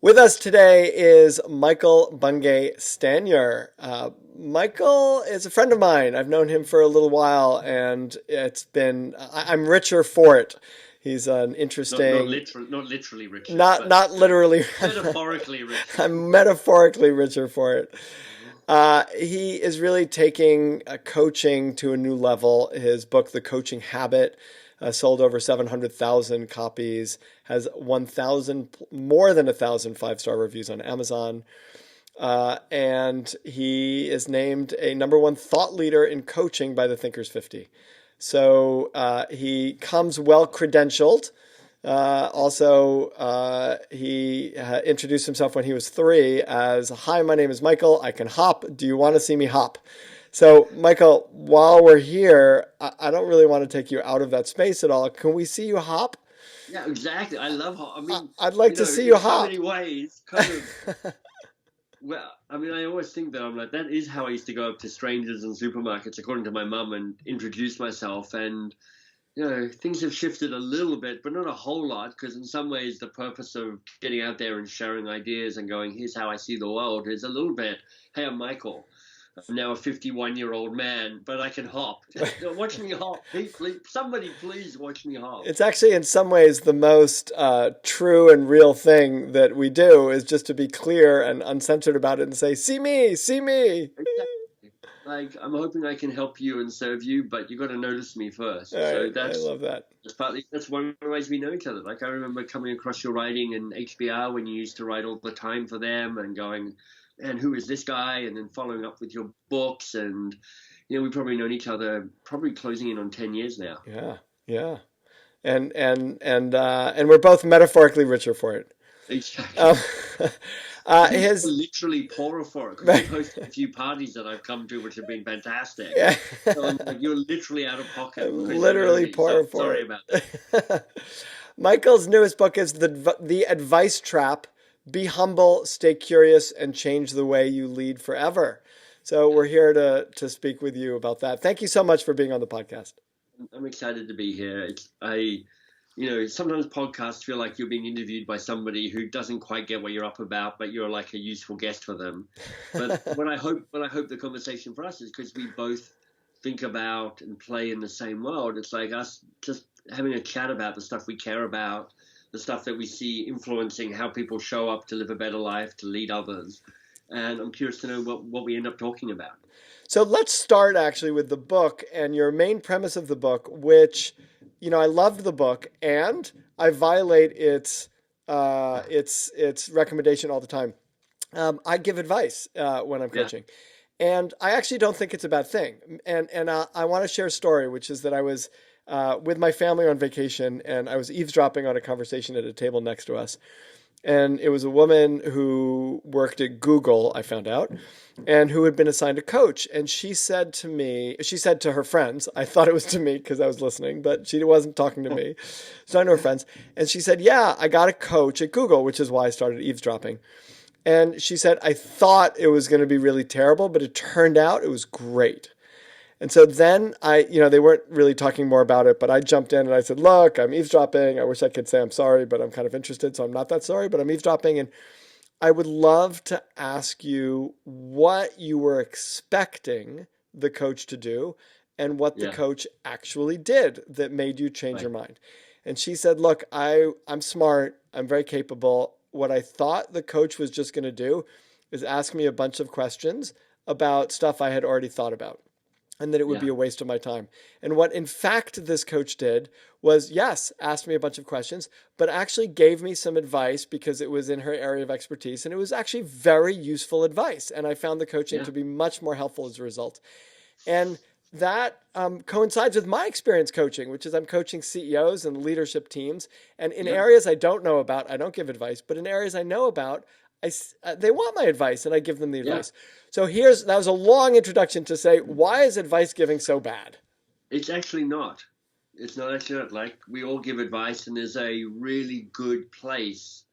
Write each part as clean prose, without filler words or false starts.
With us today is Michael Bungay Stanier. Michael is a friend of mine. I've known him for a little while, and I'm richer for it. He's an interesting, Not literally richer, not but not literally. metaphorically richer. I'm metaphorically richer for it. Mhm. He is really taking coaching to a new level. His book, The Coaching Habit, sold over 700,000 copies, has 1,000, more than 1,000 five-star reviews on Amazon. And he is named a number one thought leader in coaching by the Thinkers 50. So he comes well credentialed. He introduced himself when he was 3 as, "Hi, my name is Michael. I can hop. Do you want to see me hop?" So, Michael, while we're here, I don't really want to take you out of that space at all. Can we see you hop? Yeah, exactly. I love I mean, I'd like to see you in so hop. many ways, kind of. Well, I mean, I always think that I'm like that is how I used to go up to strangers in supermarkets, according to my mum, and introduce myself. And things have shifted a little bit, but not a whole lot, because in some ways the purpose of getting out there and sharing ideas and going, "Here's how I see the world," is a little bit, "Hey, I'm Michael. I'm now a 51-year-old man, but I can hop. Watch me hop. Please, somebody please watch me hop." It's actually, in some ways, the most true and real thing that we do is just to be clear and uncensored about it and say, "See me, see me." Exactly. Like, I'm hoping I can help you and serve you, but you got to notice me All first. So right, I love that. that's one of the ways we know each other. Like, I remember coming across your writing in HBR when you used to write all the time for them and going, "Man, who is this guy?" And then following up with your books. And we've probably known each other, probably closing in on 10 years now. Yeah, yeah, and we're both metaphorically richer for it. Um, Exactly. I think you're his literally poorer for it because you've hosted a few parties that I've come to, which have been fantastic. yeah, So I'm like, you're literally out of pocket I'm because you know literally me. So poor for sorry about that. it. Michael's newest book is the Advice Trap. Be humble, stay curious, and change the way you lead forever. So Yeah. we're here to speak with you about that. Thank you so much for being on the podcast. I'm excited to be here. Sometimes podcasts feel like you're being interviewed by somebody who doesn't quite get what you're up about, but you're like a useful guest for them. But what I hope the conversation for us is because we both think about and play in the same world. It's like us just having a chat about the stuff we care about, the stuff that we see influencing how people show up to live a better life, to lead others. And I'm curious to know what we end up talking about. So let's start actually with the book and your main premise of the book, which, I loved the book and I violate its recommendation all the time. I give advice when I'm Yeah. coaching, and I actually don't think it's a bad thing. And I want to share a story, which is that I was with my family on vacation, and I was eavesdropping on a conversation at a table next to us, and it was a woman who worked at Google, I found out, and who had been assigned a coach. And she said to her friends, I thought it was to me because I was listening, but she wasn't talking to me. So I know her friends. And she said, "Yeah, I got a coach at Google," which is why I started eavesdropping. And she said, "I thought it was going to be really terrible, but it turned out it was great." And so then they weren't really talking more about it, but I jumped in and I said, "Look, I'm eavesdropping. I wish I could say I'm sorry, but I'm kind of interested. So I'm not that sorry, but I'm eavesdropping. And I would love to ask you what you were expecting the coach to do and what the Yeah. coach actually did that made you change Right. your mind." And she said, "Look, I'm smart. I'm very capable. What I thought the coach was just going to do is ask me a bunch of questions about stuff I had already thought about, and that it would be Yeah. a waste of my time." And what in fact this coach did was, yes, asked me a bunch of questions, but actually gave me some advice because it was in her area of expertise. And it was actually very useful advice. And I found the coaching Yeah. to be much more helpful as a result. And that coincides with my experience coaching, which is I'm coaching CEOs and leadership teams. And in Yeah. areas I don't know about, I don't give advice. But in areas I know about, they want my advice and I give them the Yeah. advice. So that was a long introduction to say, why is advice giving so bad? It's actually not. It's not actually not. Like, we all give advice, and there's a really good place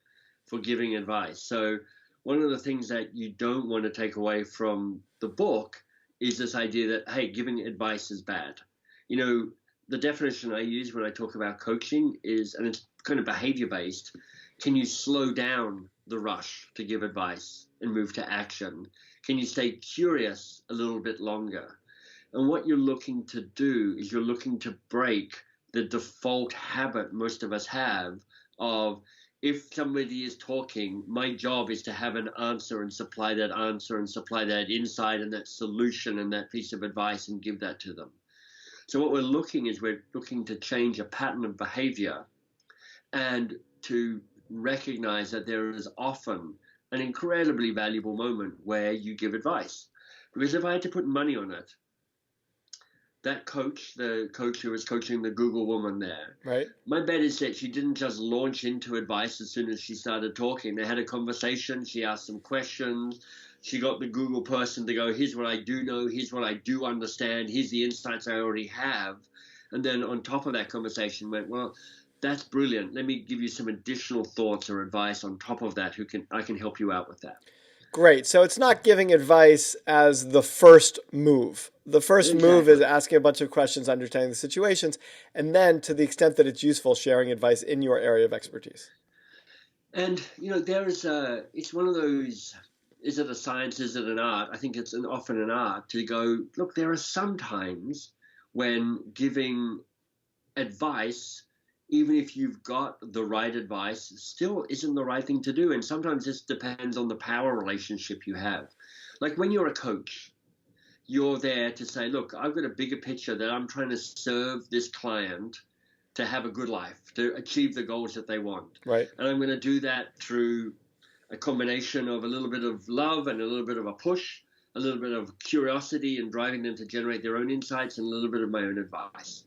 for giving advice. So one of the things that you don't want to take away from the book is this idea that, hey, giving advice is bad. You know, the definition I use when I talk about coaching is, and it's kind of behavior based, can you slow down the rush to give advice and move to action? Can you stay curious a little bit longer? And what you're looking to do is you're looking to break the default habit most of us have of, if somebody is talking, my job is to have an answer and supply that insight and that solution and that piece of advice and give that to them. So what we're looking to change a pattern of behavior and to recognize that there is often an incredibly valuable moment where you give advice. Because if I had to put money on it, that coach, the coach who was coaching the Google woman there, right, my bet is that she didn't just launch into advice as soon as she started talking. They had a conversation. She asked some questions. She got the Google person to go, here's what I do know. Here's what I do understand. Here's the insights I already have. And then on top of that conversation went, well, that's brilliant. Let me give you some additional thoughts or advice on top of that. I can help you out with that. Great. So it's not giving advice as the first move. The first move is asking a bunch of questions, understanding the situations, and then to the extent that it's useful, sharing advice in your area of expertise. And, it's one of those, is it a science, is it an art? I think it's often an art to go, look, there are some times when giving advice, even if you've got the right advice, still isn't the right thing to do. And sometimes this depends on the power relationship you have. Like when you're a coach, you're there to say, look, I've got a bigger picture that I'm trying to serve this client to have a good life, to achieve the goals that they want. Right. And I'm going to do that through a combination of a little bit of love and a little bit of a push, a little bit of curiosity and driving them to generate their own insights, and a little bit of my own advice.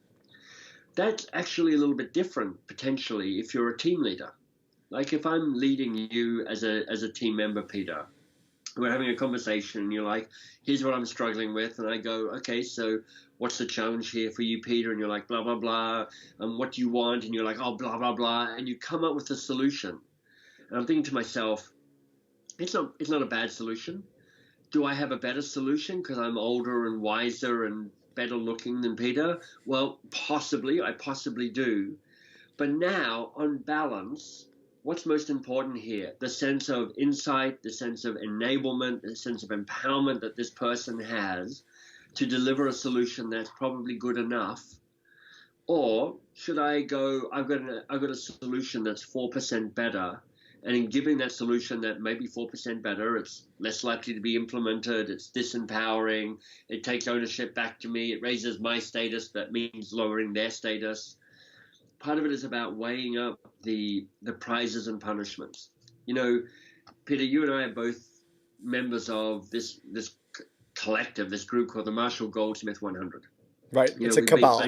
That's actually a little bit different, potentially, if you're a team leader. Like if I'm leading you as a team member, Peter, we're having a conversation and you're like, here's what I'm struggling with. And I go, okay, so what's the challenge here for you, Peter? And you're like, blah, blah, blah. And what do you want? And you're like, oh, blah, blah, blah. And you come up with a solution. And I'm thinking to myself, it's not a bad solution. Do I have a better solution because I'm older and wiser and better looking than Peter? Well, I possibly do. But now, on balance, what's most important here? The sense of insight, the sense of enablement, the sense of empowerment that this person has to deliver a solution that's probably good enough. Or should I go, I've got a solution that's 4% better, and in giving that solution that may be 4% better, it's less likely to be implemented, it's disempowering, it takes ownership back to me, it raises my status, that means lowering their status. Part of it is about weighing up the prizes and punishments. Peter, you and I are both members of this collective, this group called the Marshall Goldsmith 100. Right, it's a cabal.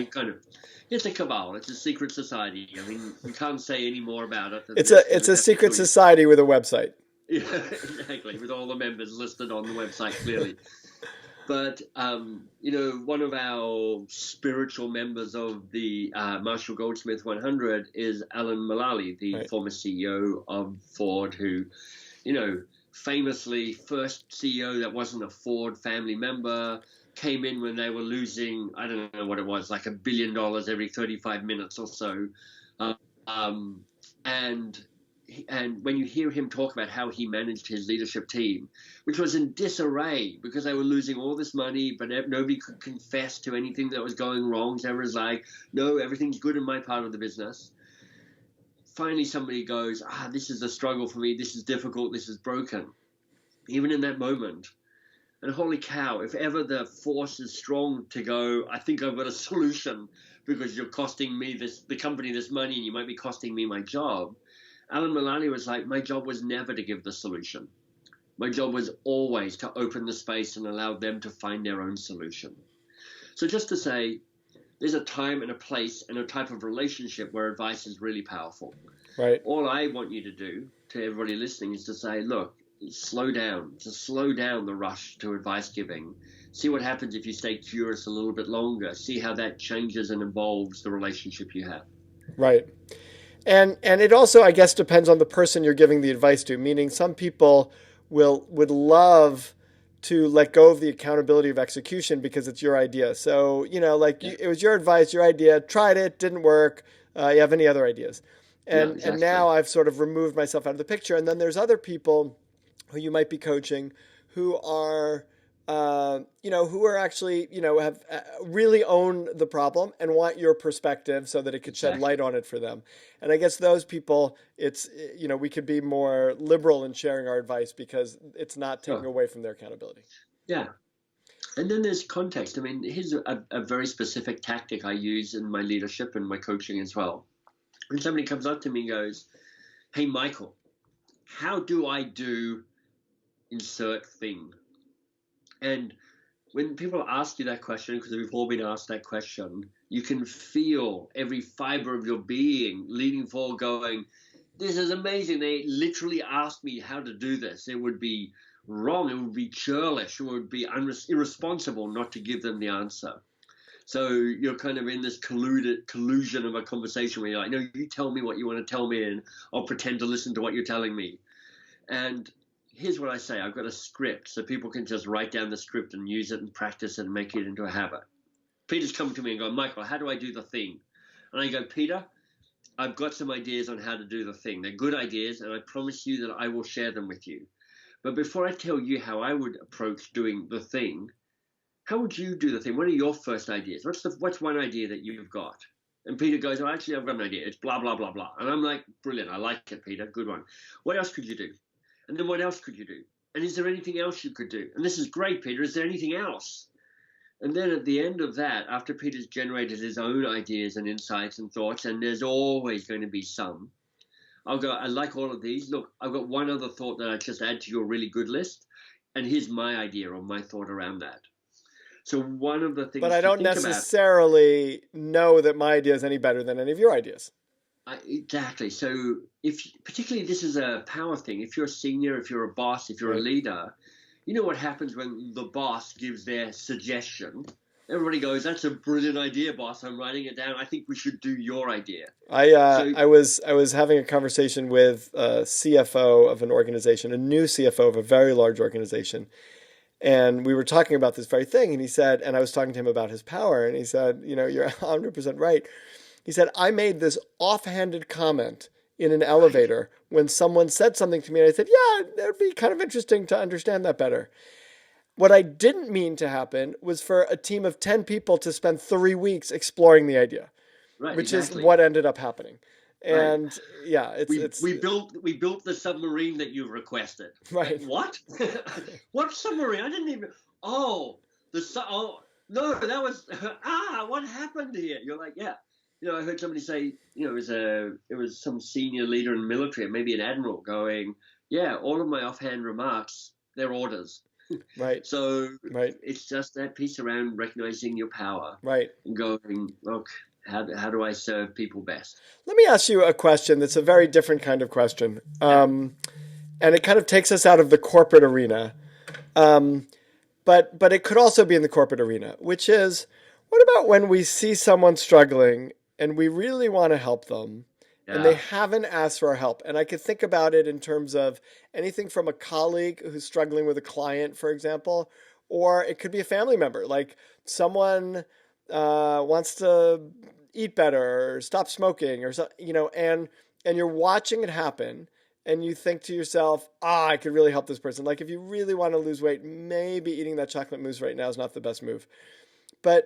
It's a cabal. It's a secret society. I mean, we can't say any more about it. It's a secret society with a website. Yeah, exactly, with all the members listed on the website clearly. But, one of our spiritual members of the Marshall Goldsmith 100 is Alan Mulally, the former CEO of Ford, who, famously first CEO that wasn't a Ford family member, came in when they were losing, I don't know what it was, like $1 billion every 35 minutes or so. And when you hear him talk about how he managed his leadership team, which was in disarray because they were losing all this money, but nobody could confess to anything that was going wrong. So everyone's like, no, everything's good in my part of the business. Finally, somebody goes, this is a struggle for me. This is difficult. This is broken. Even in that moment. And holy cow, if ever the force is strong to go, I think I've got a solution because you're costing me the company this money and you might be costing me my job. Alan Mulally was like, my job was never to give the solution. My job was always to open the space and allow them to find their own solution. So just to say, there's a time and a place and a type of relationship where advice is really powerful. Right. All I want you to do to everybody listening is to say, look, slow down the rush to advice giving. See what happens if you stay curious a little bit longer. See how that changes and evolves the relationship you have. Right. And it also, I guess, depends on the person you're giving the advice to, meaning some people would love to let go of the accountability of execution because it's your idea. So, it was your advice, your idea, tried it, didn't work. You have any other ideas? Yeah, And now exactly. I've sort of removed myself out of the picture. And then there's other people who you might be coaching who are who are actually, have really own the problem and want your perspective so that it could shed light Exactly. on it for them. And I guess those people, it's, we could be more liberal in sharing our advice because it's not taking Sure. away from their accountability. Yeah. And then there's context. I mean, here's a very specific tactic I use in my leadership and my coaching as well. When somebody comes up to me and goes, "Hey, Michael, how do I do insert thing?" And when people ask you that question, because we've all been asked that question, you can feel every fiber of your being leaning forward going, "This is amazing. They literally asked me how to do this. It would be wrong. It would be churlish. It would be irresponsible not to give them the answer." So you're kind of in this collusion of a conversation where you're like, "No, you tell me what you want to tell me, and I'll pretend to listen to what you're telling me." And here's what I say. I've got a script, so people can just write down the script and use it and practice it and make it into a habit. Peter's coming to me and going, "Michael, how do I do the thing?" And I go, "Peter, I've got some ideas on how to do the thing. They're good ideas, and I promise you that I will share them with you. But before I tell you how I would approach doing the thing, how would you do the thing? What are your first ideas? What's one idea that you've got?" And Peter goes, "Oh, actually, I've got an idea. It's blah, blah, blah, blah." And I'm like, "Brilliant. I like it, Peter. Good one. What else could you do? And then what else could you do? And is there anything else you could do? And this is great, Peter. Is there anything else?" And then at the end of that, after Peter's generated his own ideas and insights and thoughts, and there's always going to be some, I'll go, "I like all of these. Look, I've got one other thought that I just add to your really good list. And here's my idea or my thought around that." So one of the But things I to don't think about. necessarily know that my idea is any better than any of your ideas. Exactly. So if particularly this is a power thing, if you're a senior, if you're a boss, if you're a Right. leader, you know what happens when the boss gives their suggestion? Everybody goes, "That's a brilliant idea, boss. I'm writing it down. I think we should do your idea." So I was having a conversation with a CFO of an organization, a new CFO of a very large organization, and we were talking about this very thing. And he said, and I was talking to him about his power, and he said, "You're 100% right." He said, "I made this offhanded comment in an right, elevator when someone said something to me, and I said, yeah, it would be kind of interesting to understand that better. What I didn't mean to happen was for a team of 10 people to spend 3 weeks exploring the idea, right, which is what exactly, ended up happening." right. And yeah, it's We built the submarine that you requested. Like right. what? What submarine? I didn't even. Oh, oh no, that was what happened here? You're like, yeah. I heard somebody say, it was some senior leader in the military, maybe an admiral, going, "Yeah, all of my offhand remarks, they're orders." Right. So Right. it's just that piece around recognizing your power Right. and going, "Look, how do I serve people best?" Let me ask you a question that's a very different kind of question. Yeah. And it kind of takes us out of the corporate arena. Um, but it could also be in the corporate arena, which is, what about when we see someone struggling and we really want to help them and they Yeah. haven't asked for our help? And I could think about it in terms of anything from a colleague who's struggling with a client, for example, or it could be a family member, like someone wants to eat better or stop smoking or so, and you're watching it happen and you think to yourself, I could really help this person. Like if you really want to lose weight, maybe eating that chocolate mousse right now is not the best move.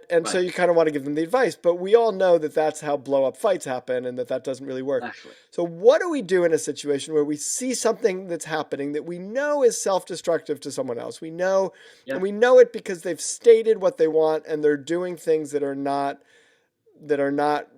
And so Right. you kind of want to give them the advice, but we all know that that's how blow up fights happen and that doesn't really work. Exactly. So what do we do in a situation where we see something that's happening that we know is self-destructive to someone else? We know, and Yeah. we know it because they've stated what they want and they're doing things that are not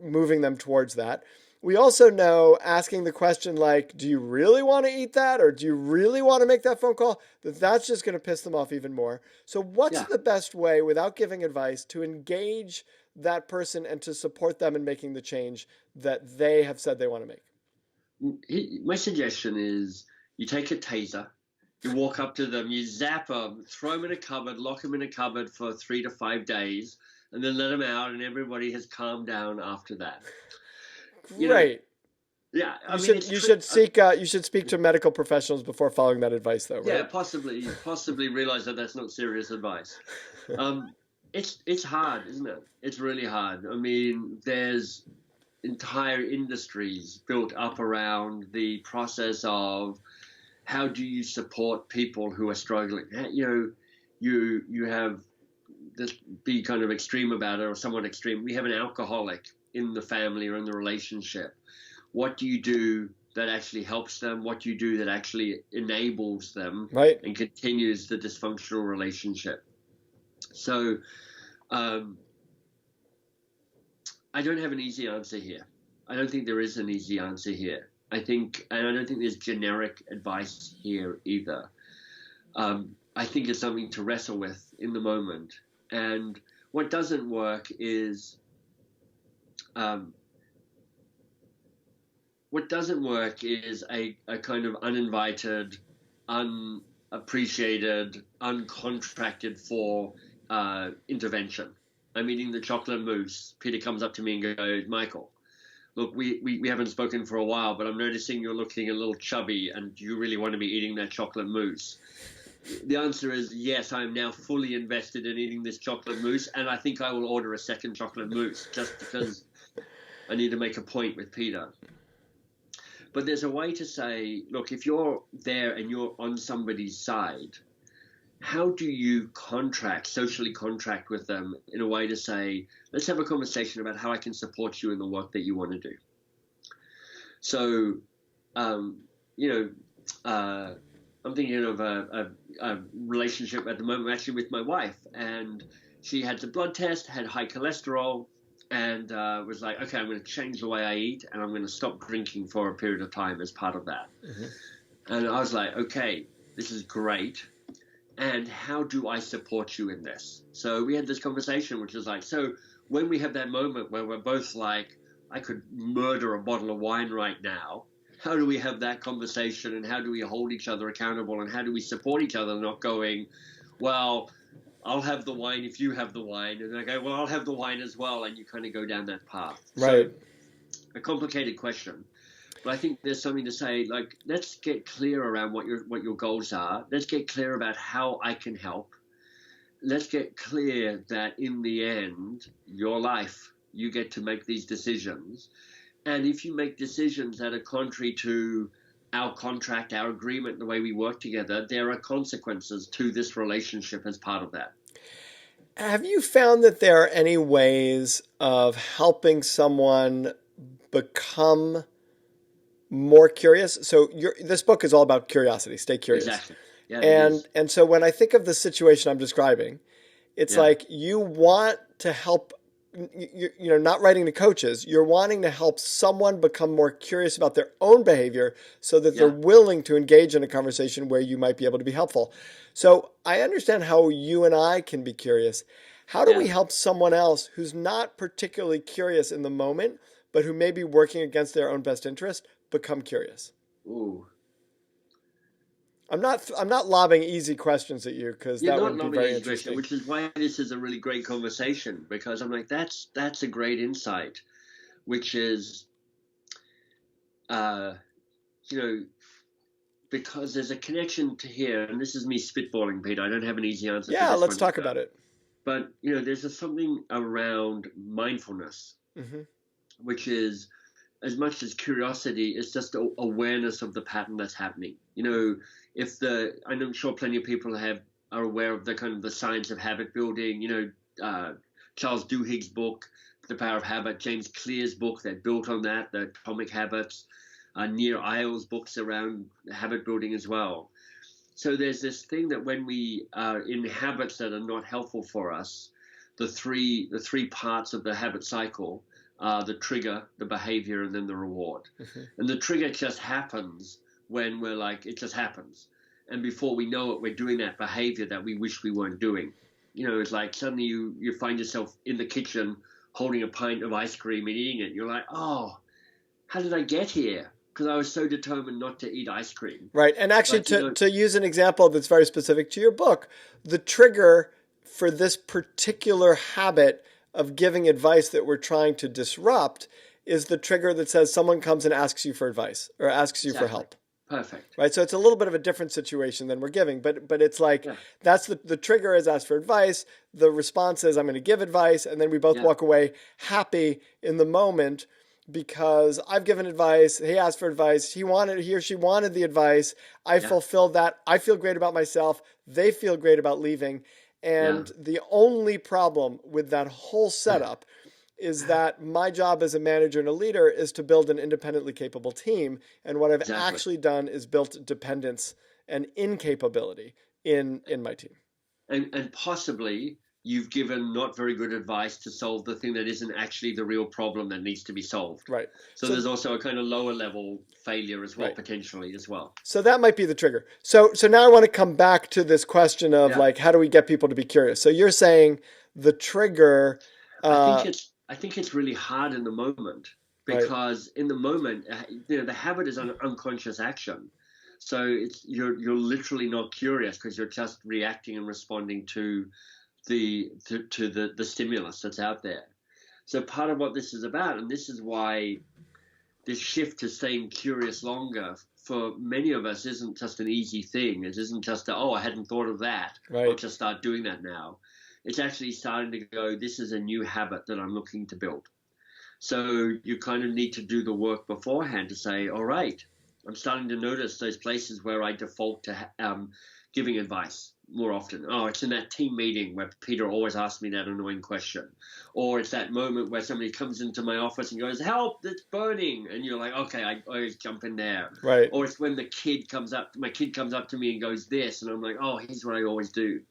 moving them towards that. We also know asking the question like, do you really want to eat that? Or do you really want to make that phone call? That's just going to piss them off even more. So what's Yeah. the best way, without giving advice, to engage that person and to support them in making the change that they have said they want to make? My suggestion is you take a taser, you walk up to them, you zap them, throw them in a cupboard, lock them in a cupboard for 3 to 5 days, and then let them out, and everybody has calmed down after that. You know, Great. yeah. I You mean, should it's you trick. should you should speak to medical professionals before following that advice though, Yeah, right? possibly realize that that's not serious advice. Um, it's hard, isn't it? It's really hard. I mean, there's entire industries built up around the process of how do you support people who are struggling. You have this, be kind of extreme about it or somewhat extreme. We have an alcoholic in the family or in the relationship. What do you do that actually helps them? What do you do that actually enables them and continues the dysfunctional relationship? So I don't have an easy answer here. I don't think there is an easy answer here. And I don't think there's generic advice here either. I think it's something to wrestle with in the moment. And what doesn't work is a kind of uninvited, unappreciated, uncontracted for intervention. I'm eating the chocolate mousse. Peter comes up to me and goes, Michael, look, we haven't spoken for a while, but I'm noticing you're looking a little chubby and you really want to be eating that chocolate mousse. The answer is yes, I'm now fully invested in eating this chocolate mousse, and I think I will order a second chocolate mousse just because I need to make a point with Peter. But there's a way to say, look, if you're there and you're on somebody's side, how do you socially contract with them in a way to say, let's have a conversation about how I can support you in the work that you want to do. So, I'm thinking of a relationship at the moment actually with my wife, and she had the blood test, had high cholesterol, and was like, okay, I'm going to change the way I eat, and I'm going to stop drinking for a period of time as part of that. Mm-hmm. And I was like, okay, this is great. And how do I support you in this? So we had this conversation, which is like, so when we have that moment where we're both like, I could murder a bottle of wine right now, how do we have that conversation, and how do we hold each other accountable, and how do we support each other, not going, well, I'll have the wine if you have the wine, and I go, well, I'll have the wine as well, and you kind of go down that path. Right. So, a complicated question. But I think there's something to say, like, let's get clear around what your goals are. Let's get clear about how I can help. Let's get clear that in the end, your life, you get to make these decisions. And if you make decisions that are contrary to our contract, our agreement, the way we work together, there are consequences to this relationship as part of that. Have you found that there are any ways of helping someone become more curious? So this book is all about curiosity. Stay curious. Exactly. Yeah, and so when I think of the situation I'm describing, it's like you want to help. You're not writing to coaches. You're wanting to help someone become more curious about their own behavior so that they're willing to engage in a conversation where you might be able to be helpful. So I understand how you and I can be curious. How do we help someone else who's not particularly curious in the moment, but who may be working against their own best interest, become curious? Ooh. I'm not lobbing easy questions at you because that would be very interesting. Which is why this is a really great conversation, because I'm like, that's a great insight, which is, because there's a connection to here, and this is me spitballing, Peter. I don't have an easy answer. Yeah, let's talk about it. But there's something around mindfulness, which is, as much as curiosity, it's just awareness of the pattern that's happening. I'm sure plenty of people are aware of the kind of the science of habit building. Charles Duhigg's book, The Power of Habit, James Clear's book that built on that, the Atomic Habits, Nir Eyal's books around habit building as well. So there's this thing that when we are in habits that are not helpful for us, the three parts of the habit cycle are the trigger, the behavior, and then the reward. And the trigger just happens when we're like, it just happens. And before we know it, we're doing that behavior that we wish we weren't doing. It's like suddenly you find yourself in the kitchen holding a pint of ice cream and eating it. You're like, oh, how did I get here? Because I was so determined not to eat ice cream. Right. And actually, to use an example that's very specific to your book, the trigger for this particular habit of giving advice that we're trying to disrupt is the trigger that says someone comes and asks you for advice or asks you for help. Perfect. Right. So it's a little bit of a different situation than we're giving, but it's like that's the trigger is ask for advice. The response is I'm going to give advice. And then we both walk away happy in the moment. because I've given advice. He asked for advice. He or she wanted the advice. I Yeah. fulfilled that. I feel great about myself. They feel great about leaving. Yeah. And the only problem with that whole setup is that my job as a manager and a leader is to build an independently capable team. And what I've Exactly. actually done is built dependence and incapability in my team. And possibly you've given not very good advice to solve the thing that isn't actually the real problem that needs to be solved. Right. So there's also a kind of lower level failure as well, Right. potentially as well. So that might be the trigger. So now I want to come back to this question of like, how do we get people to be curious? So you're saying the trigger. I think it's really hard in the moment, Right. because in the moment, the habit is an unconscious action. So you're literally not curious because you're just reacting and responding to the stimulus that's out there. So part of what this is about, and this is why this shift to staying curious longer for many of us isn't just an easy thing. It isn't just I hadn't thought of that. Right. I'll just start doing that now. It's actually starting to go, this is a new habit that I'm looking to build. So you kind of need to do the work beforehand to say, all right, I'm starting to notice those places where I default to giving advice more often. Oh, it's in that team meeting where Peter always asks me that annoying question. Or it's that moment where somebody comes into my office and goes, help, it's burning. And you're like, okay, I always jump in there. Right. Or it's when my kid comes up to me and goes this, and I'm like, oh, here's what I always do.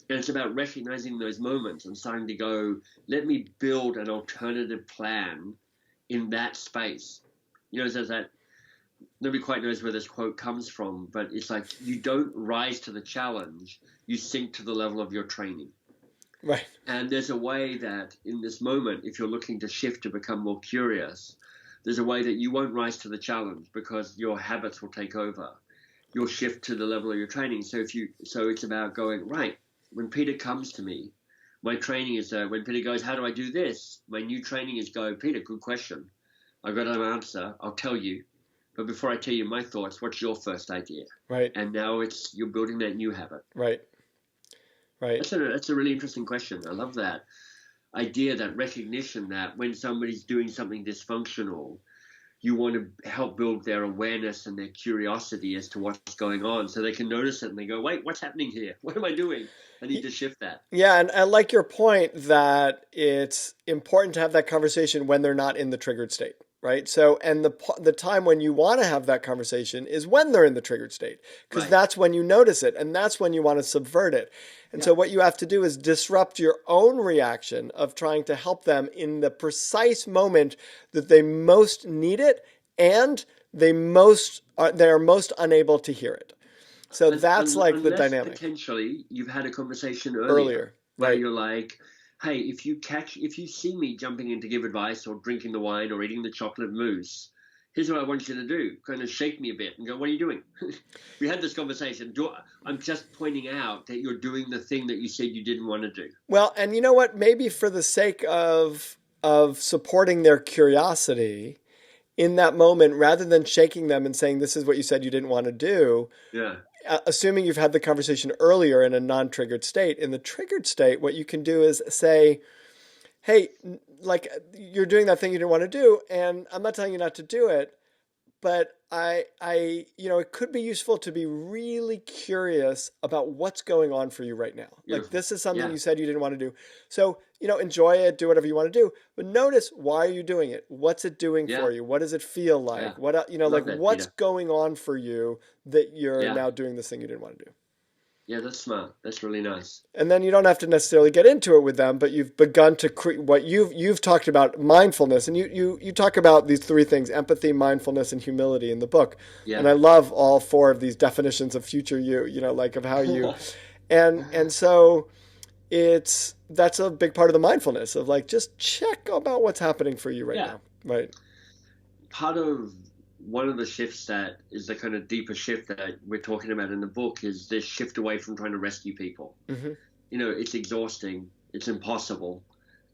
And it's about recognizing those moments and starting to go, let me build an alternative plan in that space. There's that, nobody quite knows where this quote comes from, but it's like, you don't rise to the challenge, you sink to the level of your training. Right. And there's a way that in this moment, if you're looking to shift to become more curious, there's a way that you won't rise to the challenge because your habits will take over. You'll shift to the level of your training. So it's about going, right, when Peter comes to me, my training is when Peter goes, how do I do this? My new training is go, Peter, good question. I've got an answer. I'll tell you. But before I tell you my thoughts, what's your first idea? Right. And now you're building that new habit. Right. Right. That's a really interesting question. I love that idea, that recognition that when somebody's doing something dysfunctional, you want to help build their awareness and their curiosity as to what's going on so they can notice it and they go, wait, what's happening here? What am I doing? I need to shift that. Yeah, and I like your point that it's important to have that conversation when they're not in the triggered state, right? So, and the time when you want to have that conversation is when they're in the triggered state, because Right. that's when you notice it, and that's when you want to subvert it. And so what you have to do is disrupt your own reaction of trying to help them in the precise moment that they most need it, and they're most unable to hear it. So that's like the dynamic. Potentially, you've had a conversation Earlier, where right. you're like, hey, if you see me jumping in to give advice or drinking the wine or eating the chocolate mousse, here's what I want you to do. Kind of shake me a bit and go, what are you doing? We had this conversation. I'm just pointing out that you're doing the thing that you said you didn't want to do. Well, and you know what? Maybe for the sake of supporting their curiosity in that moment, rather than shaking them and saying, this is what you said you didn't want to do. Yeah. Assuming you've had the conversation earlier in a non-triggered state. In the triggered state, what you can do is say, hey, like, you're doing that thing you didn't want to do, and I'm not telling you not to do it, but it could be useful to be really curious about what's going on for you right now. Beautiful. Like, this is something Yeah. you said you didn't want to do. So, enjoy it, do whatever you want to do, but notice, why are you doing it? What's it doing for you? What does it feel like? Yeah. What, what's Peter. going on for you that you're Yeah. now doing this thing you didn't want to do? Yeah, that's smart. That's really nice. And then you don't have to necessarily get into it with them, but you've begun to create what you've talked about, mindfulness, and you talk about these three things: empathy, mindfulness, and humility in the book. Yeah. And I love all four of these definitions of future you, like of how you, and so that's a big part of the mindfulness of like, just check about what's happening for you right now. Right. Part of one of the shifts that is the kind of deeper shift that we're talking about in the book is this shift away from trying to rescue people. Mm-hmm. It's exhausting, it's impossible,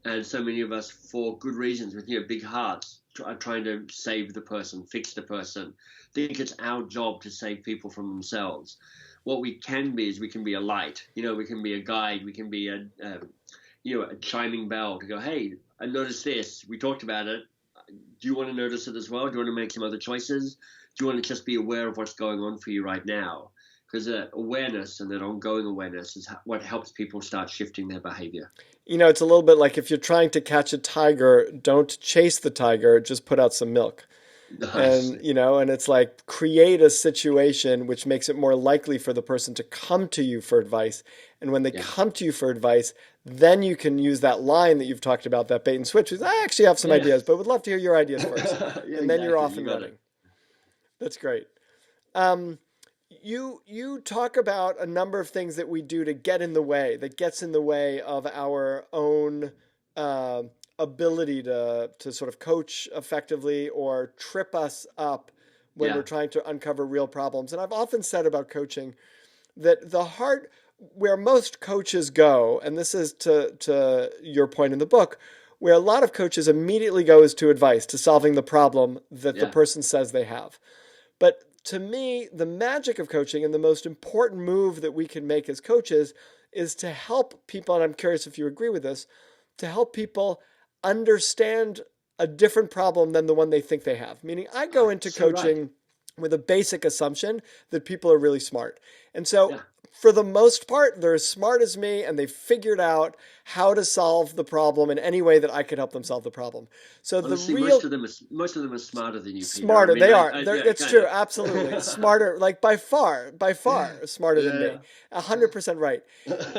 and so many of us, for good reasons, with big hearts, are trying to save the person, fix the person, think it's our job to save people from themselves. What we can be is we can be a light. We can be a guide. We can be a chiming bell to go, hey, I noticed this. We talked about it. do you want to notice it as well? Do you want to make some other choices? Do you want to just be aware of what's going on for you right now? Because awareness and that ongoing awareness is what helps people start shifting their behavior. It's a little bit like if you're trying to catch a tiger, don't chase the tiger, just put out some milk. Nice. And it's like create a situation which makes it more likely for the person to come to you for advice. And when they Yeah. come to you for advice, then you can use that line that you've talked about, that bait and switch. Is, I actually have some Yeah. ideas, but would love to hear your ideas first. Yeah, And then you're exactly. off You and got running. it. That's great. Um, you talk about a number of things that we do to get in the way, that gets in the way of our own uh, ability to sort of coach effectively or trip us up when we're Yeah. trying to uncover real problems. And I've often said about coaching that the heart where most coaches go, and this is to your point in the book, where a lot of coaches immediately go is to advice, to solving the problem that the Yeah. person says they have. But to me, the magic of coaching and the most important move that we can make as coaches is to help people, and I'm curious if you agree with this, to help people understand a different problem than the one they think they have. Meaning, I go into So right. coaching with a basic assumption that people are really smart. And so, Yeah. for the most part, they're as smart as me and they've figured out how to solve the problem in any way that I could help them solve the problem. So, the Honestly, real most of them are smarter than you, Peter. I smarter. mean, They are. yeah, It's kind true. of. Absolutely. Smarter, like by far smarter than Yeah. me. 100% right.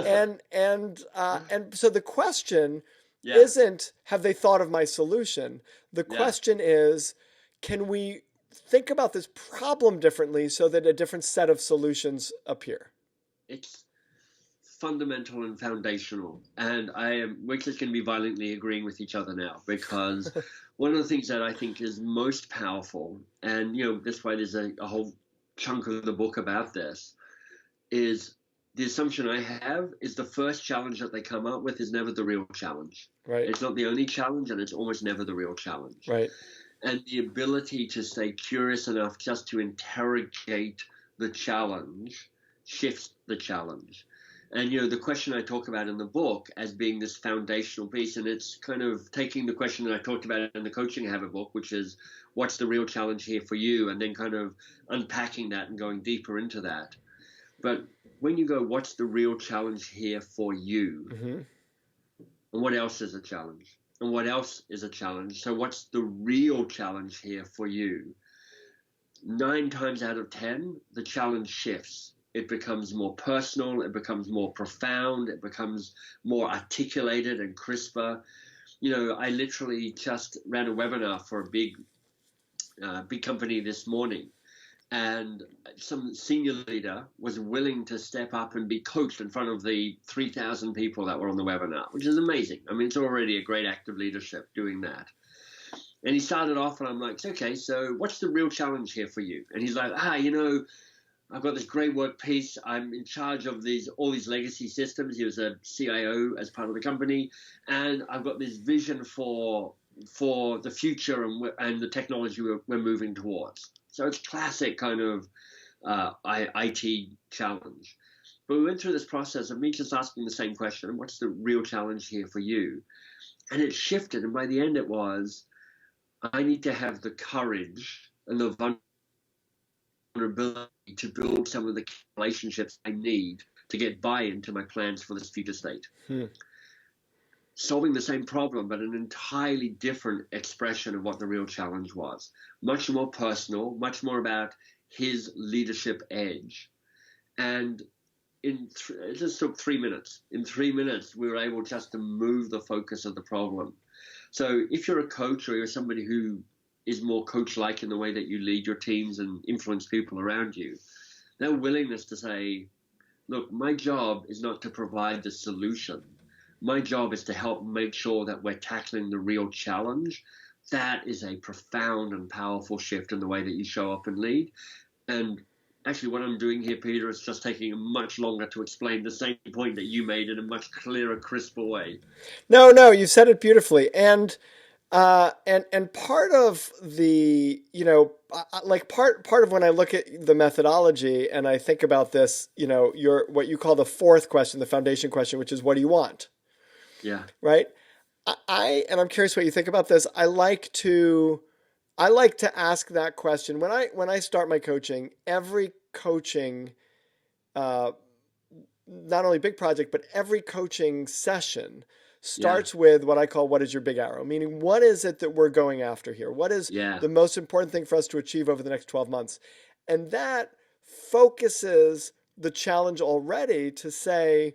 And so the question Yeah. isn't, have they thought of my solution? The Yeah. question is, can we think about this problem differently so that a different set of solutions appear? It's fundamental and foundational. And we're just going to be violently agreeing with each other now because one of the things that I think is most powerful, and that's why there's a whole chunk of the book about this, is the assumption I have is the first challenge that they come up with is never the real challenge. Right. It's not the only challenge, and it's almost never the real challenge. Right. And the ability to stay curious enough just to interrogate the challenge shifts the challenge. And the question I talk about in the book as being this foundational piece, and it's kind of taking the question that I talked about in the Coaching Habit book, which is what's the real challenge here for you, and then kind of unpacking that and going deeper into that. But when you go, what's the real challenge here for you? Mm-hmm. And what else is a challenge? And what else is a challenge? So what's the real challenge here for you? 9 times out of 10, the challenge shifts. It becomes more personal. It becomes more profound. It becomes more articulated and crisper. I literally just ran a webinar for a big company this morning. And some senior leader was willing to step up and be coached in front of the 3,000 people that were on the webinar, which is amazing. I mean, it's already a great act of leadership doing that. And he started off and I'm like, okay, so what's the real challenge here for you? And he's like, I've got this great work piece. I'm in charge of all these legacy systems. He was a CIO as part of the company. And I've got this vision for the future and the technology we're moving towards. So it's classic kind of IT challenge. But we went through this process of me just asking the same question, what's the real challenge here for you? And it shifted. And by the end it was, I need to have the courage and the vulnerability to build some of the relationships I need to get buy-in to my plans for this future state. Solving the same problem, but an entirely different expression of what the real challenge was. Much more personal, much more about his leadership edge. And it just took 3 minutes. In 3 minutes, we were able just to move the focus of the problem. So if you're a coach or you're somebody who is more coach-like in the way that you lead your teams and influence people around you, their willingness to say, look, my job is not to provide the solution. My job is to help make sure that we're tackling the real challenge. That is a profound and powerful shift in the way that you show up and lead. And actually what I'm doing here, Peter, is just taking much longer to explain the same point that you made in a much clearer, crisper way. No, you said it beautifully. And part of the, like part of when I look at the methodology and I think about this, what you call the fourth question, the foundation question, which is what do you want? Yeah. Right? And I'm curious what you think about this. I like to ask that question when I start my coaching. Every coaching, uh, not only big project, but every coaching session Yeah, starts with what I call what is your big arrow? Meaning, what is it that we're going after here? What is yeah, the most important thing for us to achieve over the next 12 months? And that focuses the challenge already to say,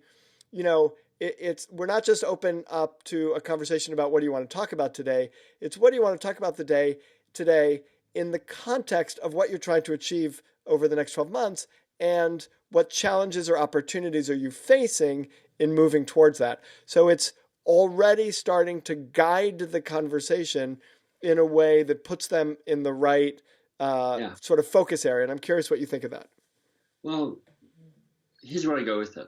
you know, it's we're not just open up to a conversation about what do you want to talk about today. It's what do you want to talk about today in the context of what you're trying to achieve over the next 12 months and what challenges or opportunities are you facing in moving towards that. So it's already starting to guide the conversation in a way that puts them in the right yeah. sort of focus area. And I'm curious what you think of that. Well, here's where I go with it.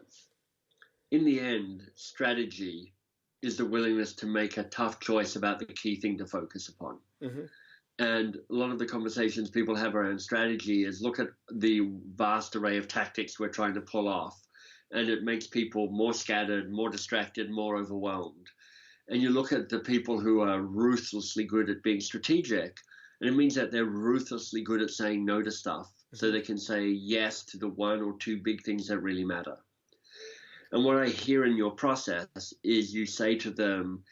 In the end, strategy is the willingness to make a tough choice about the key thing to focus upon. Mm-hmm. And a lot of the conversations people have around strategy is look at the vast array of tactics we're trying to pull off. And it makes people more scattered, more distracted, more overwhelmed. And you look at the people who are ruthlessly good at being strategic, and it means that they're ruthlessly good at saying no to stuff so Mm-hmm. they can say yes to the one or two big things that really matter. And what I hear in your process is you say to them,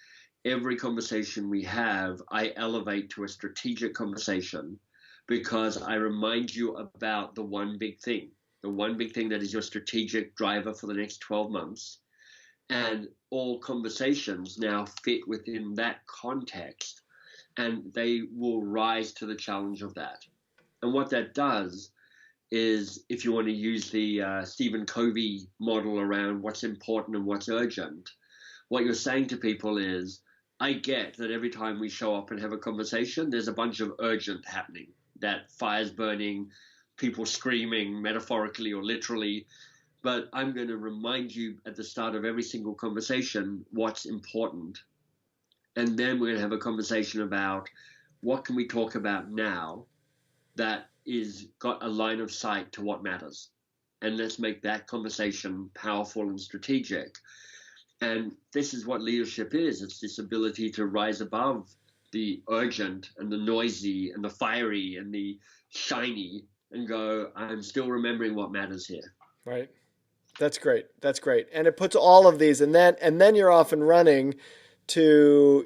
every conversation we have, I elevate to a strategic conversation because I remind you about the one big thing that is your strategic driver for the next 12 months. And all conversations now fit within that context and they will rise to the challenge of that. And what that does is, if you want to use the Stephen Covey model around what's important and what's urgent, what you're saying to people is, I get that every time we show up and have a conversation, there's a bunch of urgent happening, that fire's burning, people screaming, metaphorically or literally. But I'm going to remind you at the start of every single conversation what's important. And then we're going to have a conversation about what can we talk about now that is got a line of sight to what matters. And let's make that conversation powerful and strategic. And this is what leadership is. It's this ability to rise above the urgent and the noisy and the fiery and the shiny and go, I'm still remembering what matters here. Right. That's great. That's great. And it puts all of these and then you're off and running to,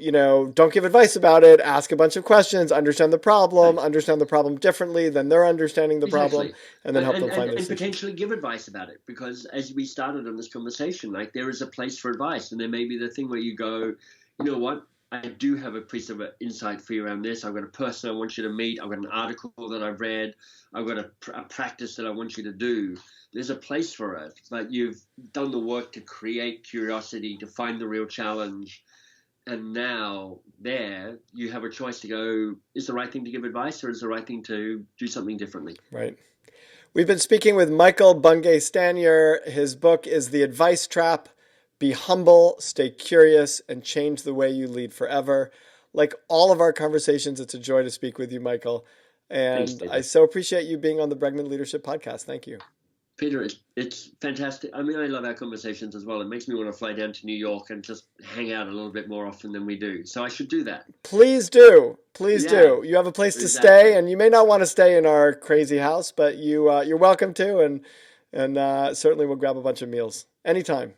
don't give advice about it, ask a bunch of questions, Right. understand the problem differently than they're understanding the problem, Exactly. and then And, help them and, and, find their and solution. potentially give advice about it because as we started on this conversation, like there is a place for advice and there may be the thing where you go, you know what, I do have a piece of insight for you around this. I've got a person I want you to meet. I've got an article that I've read. I've got a practice that I want you to do. There's a place for it, but you've done the work to create curiosity, to find the real challenge. And now there you have a choice to go, is the right thing to give advice or is the right thing to do something differently? Right. We've been speaking with Michael Bungay Stanier. His book is The Advice Trap. Be humble, stay curious, and change the way you lead forever. Like all of our conversations, it's a joy to speak with you, Michael. Thanks, And I Peter. so appreciate you being on the Bregman Leadership Podcast. Thank you. Peter, it's fantastic. I mean, I love our conversations as well. It makes me want to fly down to New York and just hang out a little bit more often than we do. So I should do that. Please do. Please Yeah, do. You have a place to stay, exactly. and you may not want to stay in our crazy house, but you're welcome to, and certainly we'll grab a bunch of meals anytime.